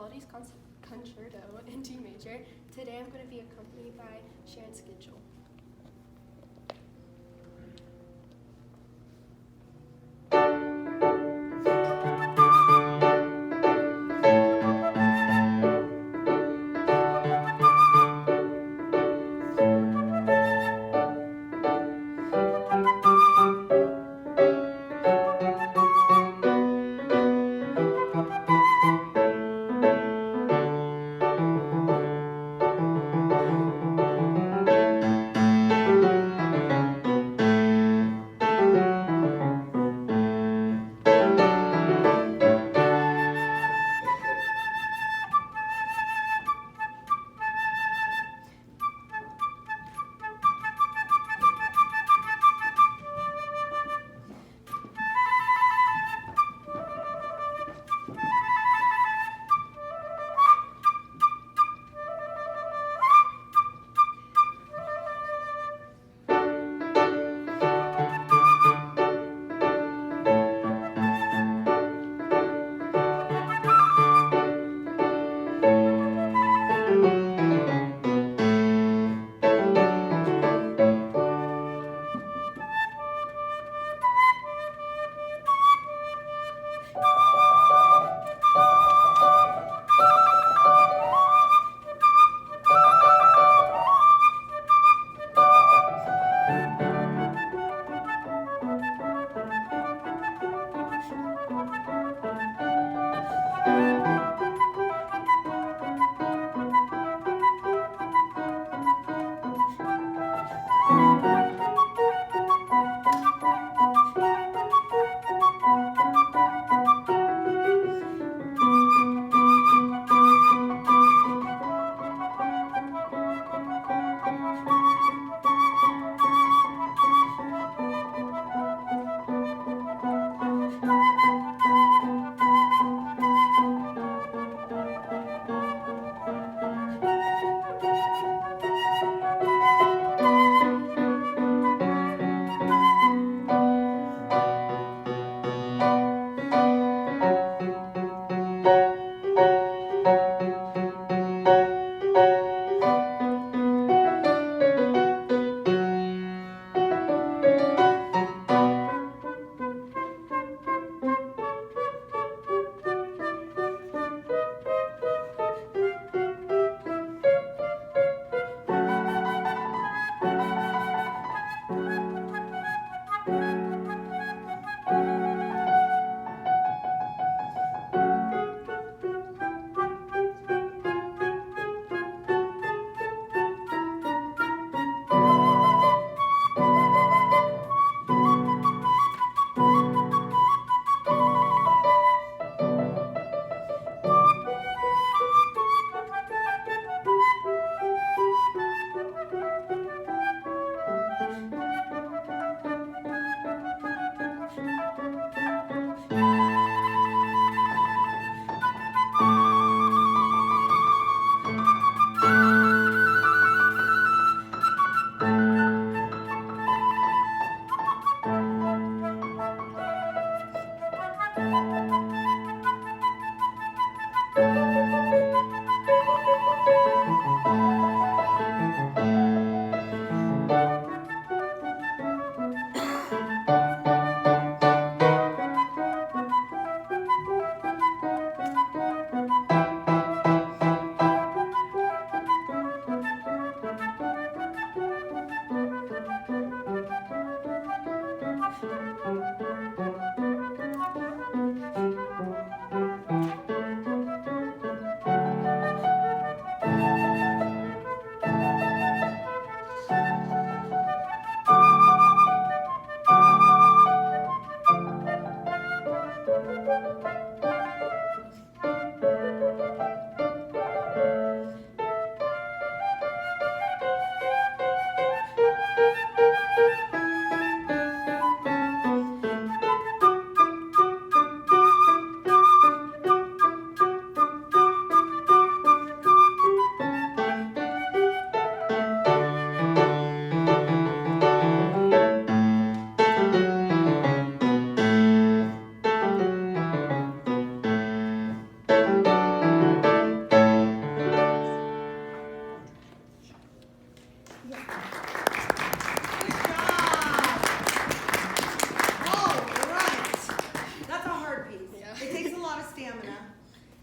Melodies Concerto in D major. Today I'm going to be accompanied by Sharon Skidgel.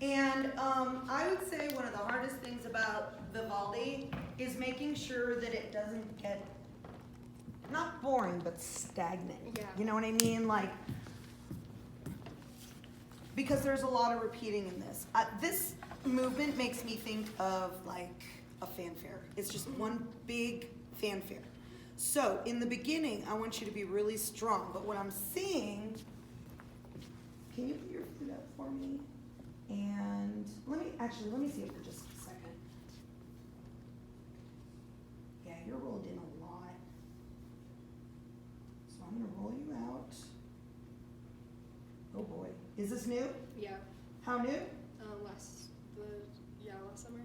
And I would say one of the hardest things about Vivaldi is making sure that it doesn't get, not boring, but stagnant. Yeah. You know what I mean? Like, because there's a lot of repeating in this. This movement makes me think of like a fanfare. It's just one big fanfare. So in the beginning, I want you to be really strong. But what I'm seeing, can you put your foot up for me? And let me see it for just a second. Yeah, you're rolled in a lot. So I'm gonna roll you out. Oh boy, is this new? Yeah. How new? Last summer.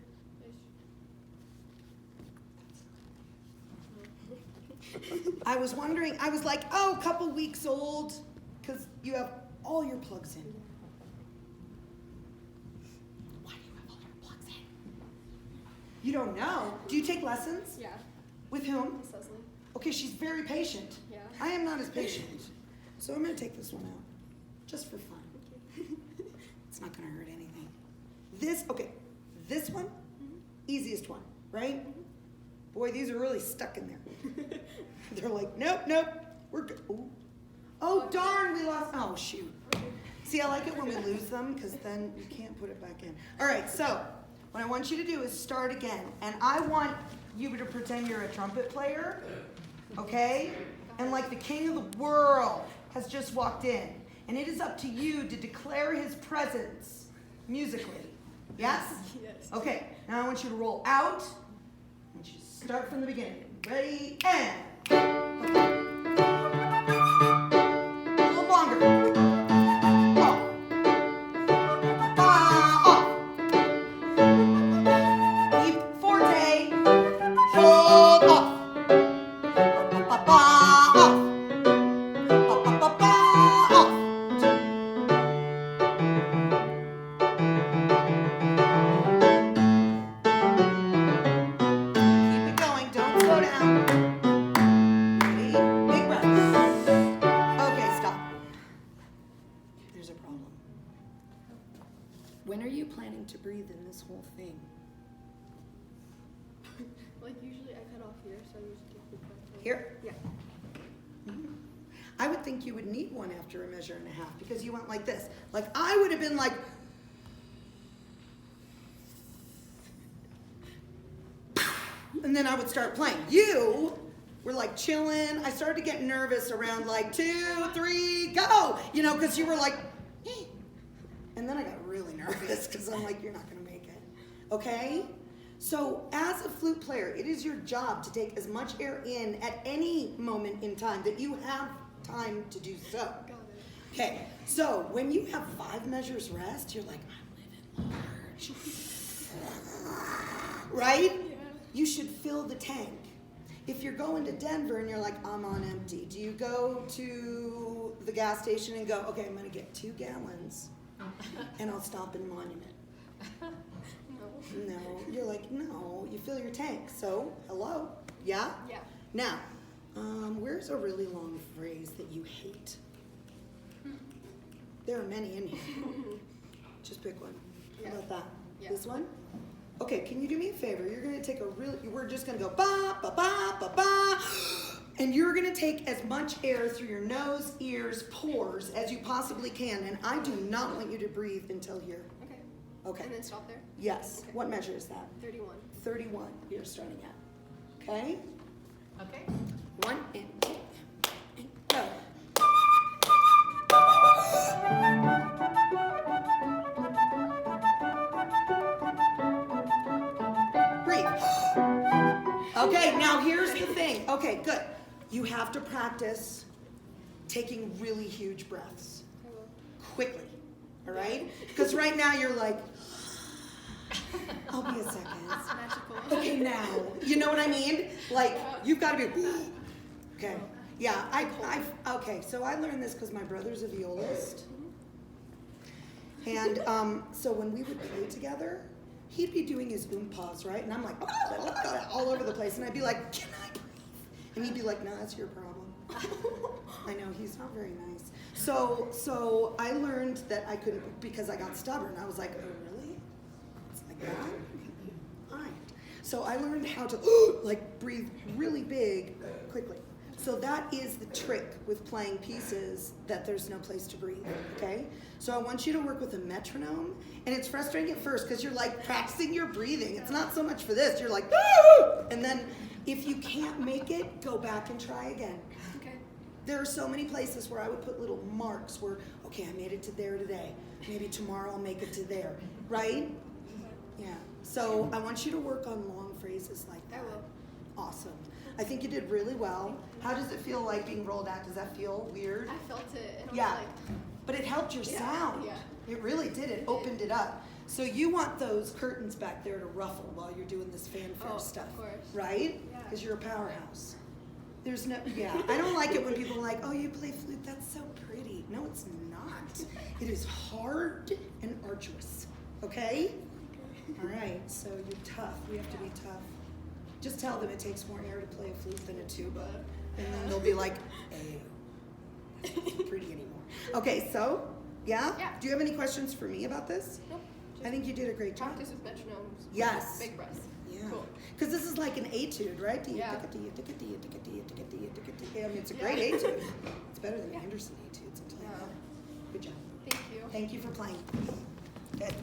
I was wondering, I was like, oh, a couple weeks old, because you have all your plugs in. Why do you have all your plugs in? You don't know. Do you take lessons? Yeah. With whom? Miss Leslie. Okay, she's very patient. Yeah. I am not as patient. So I'm going to take this one out, just for fun. Okay. It's not going to hurt anything. This one, easiest one, right? Boy, these are really stuck in there. They're like, nope, we're good. Ooh. Oh, darn, we lost. Oh, shoot. See, I like it when we lose them because then you can't put it back in. All right, so what I want you to do is start again. And I want you to pretend you're a trumpet player, okay? And like the king of the world has just walked in. And it is up to you to declare his presence musically. Yes? Yes. Okay, now I want you to roll out. I want you to start from the beginning. Ready, and. A little longer. Off. Off. Keep forte. Hold off. Off. Off. Keep it going. Don't slow down. Ready? Big breaths. Okay, stop. There's a problem. When are you planning to breathe in this whole thing? Like usually I cut off here, so I usually take big breath. Here? Yeah. I would think you would need one after a measure and a half because you went like this. Like I would have been like, and then I would start playing. You were like chilling. I started to get nervous around like 2, 3, go, you know, because you were like, eh. And then I got really nervous because I'm like, you're not going to make it. Okay? So as a flute player, it is your job to take as much air in at any moment in time that you have time to do so. Got it. Okay, so when you have 5 measures rest, you're like, I'm living large. Right? Yeah. You should fill the tank. If you're going to Denver and you're like, I'm on empty, do you go to the gas station and go, okay, I'm going to get 2 gallons and I'll stop in Monument? No. No, you're like, no, you fill your tank. So, hello? Yeah? Yeah. Now, where's a really long phrase that you hate? There are many in here. Just pick one. Yeah. How about that? Yeah. This one? Okay, can you do me a favor? You're gonna take we're just gonna go ba, ba, ba, ba, ba. And you're gonna take as much air through your nose, ears, pores as you possibly can. And I do not want you to breathe until here. Okay. Okay. And then stop there? Yes. Okay. What measure is that? 31. 31 you're starting at. Okay? Okay. 1 and 2 and go. Breathe. Okay, now here's the thing. Okay, good. You have to practice taking really huge breaths I will. quickly. All right? Because right now you're like, I'll be a second. It's magical. Okay, now, you know what I mean? Like, you've got to be, okay. Yeah, okay, so I learned this because my brother's a violist. And so when we would play together, he'd be doing his pause, right? And I'm like, all over the place. And I'd be like, can I breathe? And he'd be like, no, that's your problem. I know, he's not very nice. So I learned that I couldn't, because I got stubborn. I was like, oh, really? It's like that? All right. So I learned how to like breathe really big quickly. So that is the trick with playing pieces, that there's no place to breathe, okay? So I want you to work with a metronome, and it's frustrating at first because you're like practicing your breathing. It's not so much for this, you're like, and then if you can't make it, go back and try again. Okay. There are so many places where I would put little marks where, okay, I made it to there today. Maybe tomorrow I'll make it to there, right? Yeah. So I want you to work on long phrases like that. I will. Awesome. I think you did really well. How does it feel like being rolled out? Does that feel weird? I felt it, and I Yeah. was like, But it helped your Yeah, sound. yeah. It really did. It opened it up. So you want those curtains back there to ruffle while you're doing this fanfare Oh, stuff, of course. right? Yeah. Because you're a powerhouse. There's no, yeah. I don't like it when people are like, oh, you play flute. That's so pretty. No, it's not. It is hard and arduous. Okay? All right. So you're tough. We have to be tough. Just tell them it takes more air to play a flute than a tuba, and then they'll be like, "Oh, that's not pretty anymore." Okay, so yeah. Yeah. Do you have any questions for me about this? nope. I think you did a great job. Practice with metronomes. Yes. Big breaths. Yeah. Cool. Because this is like an etude, right? Yeah. I mean, it's a great Yeah. etude. It's better than Yeah. Anderson etudes. I'll tell you Yeah. that. Good job. Thank you. Thank you for playing. Good.